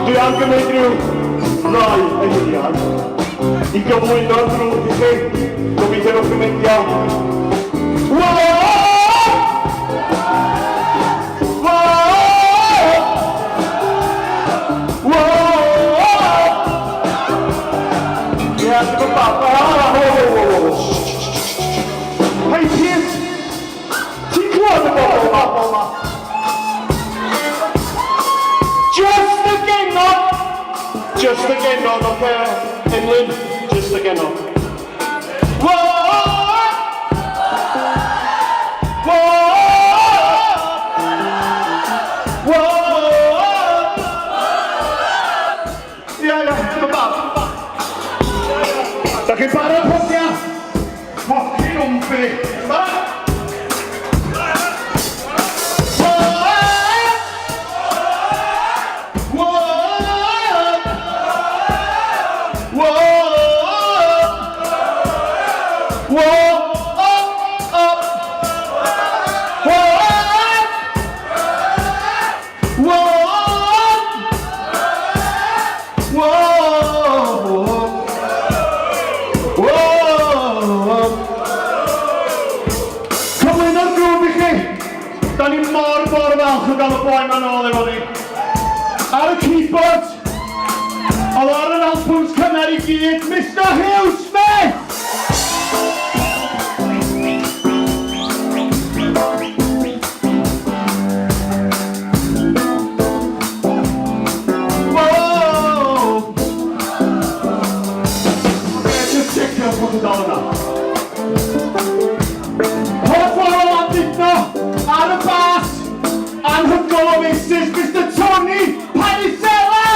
Dwi am gymryd rhyw rai eiliad I gyflwyno'r grŵp I chi. Gobeithio nhw'n gymundio. Hei Pete! Ti'n clywed y bobl yma? Just the genod, okay? Emlyn, just the genod. Whoa! Come on. Da chi'n barod pwysio? Ffocin wmpi. Da ni mor falch o gael y boi ma'n ôl efo ni. Ar y keyboard, oedd ar yr albums cynnar I gyd, Mr Rhyw Smith! Whoa! Just check your photo down now. Ar y bas, anhygol o misis, Mr Tony Parisella!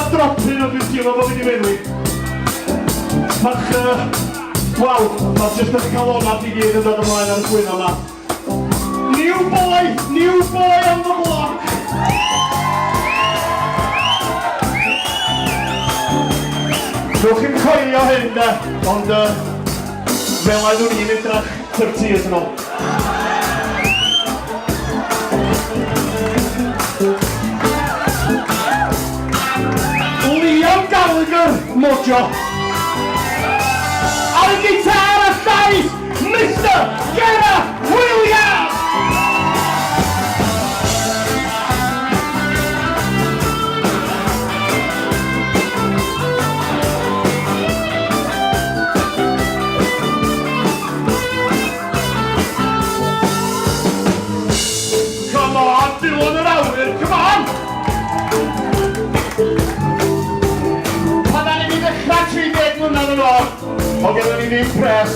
Dropin o dwi'n teimlo bod fi'n meddwl. Waw, mae jyst yn cael onad i gyd yn dod ymlaen ar y gwyn yma. New boy on the block. Rwy'ch chi'n coelio hyn de, ond fel oeddwn i'n edrach 30 years yn ôl. Mojo. Ar y gitar a llais, Mr. Williams! Come on, Dylan yr awyr, come on! Mlynedd yn ôl, o gyda ni ddim pres.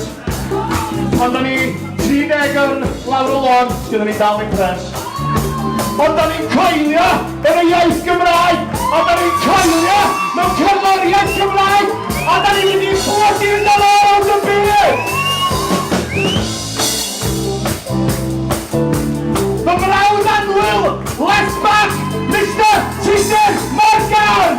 Ond da ni 30 yn lawr y lôn, gyda ni dal ddim pres. Ond da ni'n coelio yn y iaith Gymraeg, ond da ni'n coelio mewn cerddoriaeth Gymraeg, a da ni'n mynd i'n plygu'n dal o'r y byd. The Brawd Anwyl, let's back, Mr. Morgan!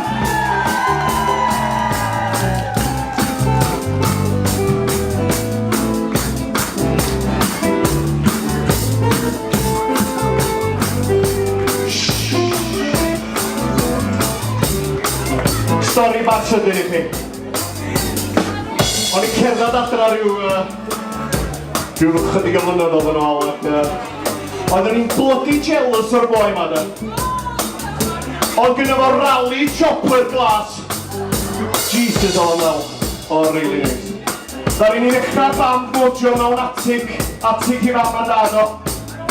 Stori bach sydyn i chi. O'n i'n cerdded adra rhyw chydig o flynyddoedd yn ôl ac oedden ni'n bloody jealous o'r boi ma de. Ond gyda fo rally chopper glas. Jesus o'n wel. O, really nice. Dar ni'n uchna'r band mojo mewn atig i fam a dad o.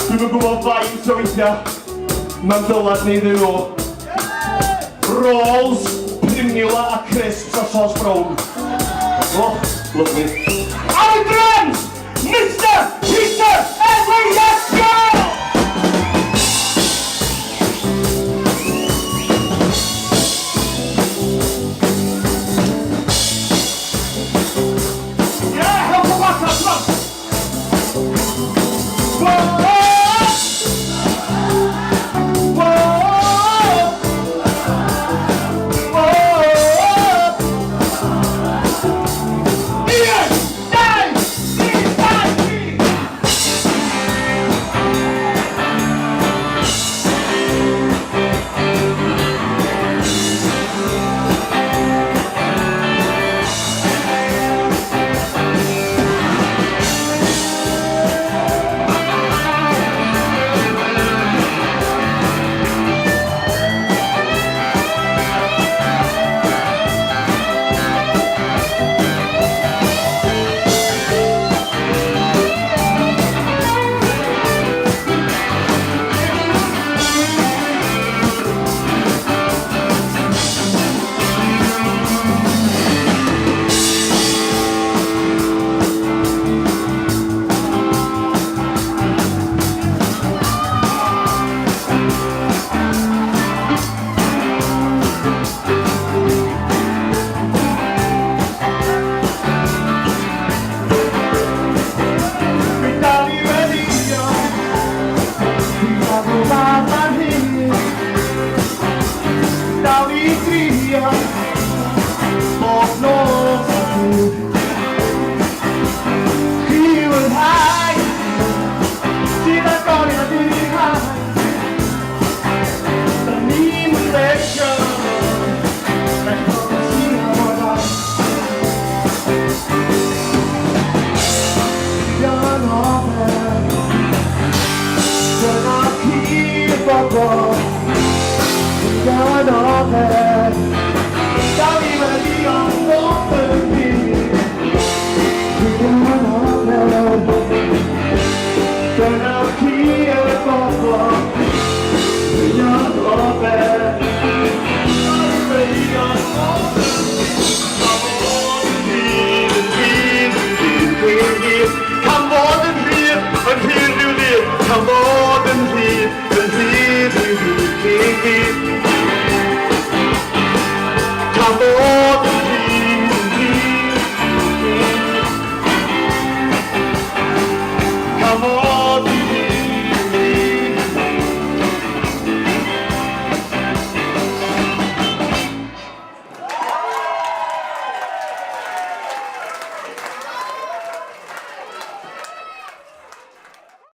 Dwi'n gwybod faint o weithio. Mae'n dylad neu ddyn nhw. Rolls. Primula a crisps a sauce brown. Oh, lovely. On the drums, Mr. Peter Edwin, let's go! Yeah, help the back up, come on. God of heaven.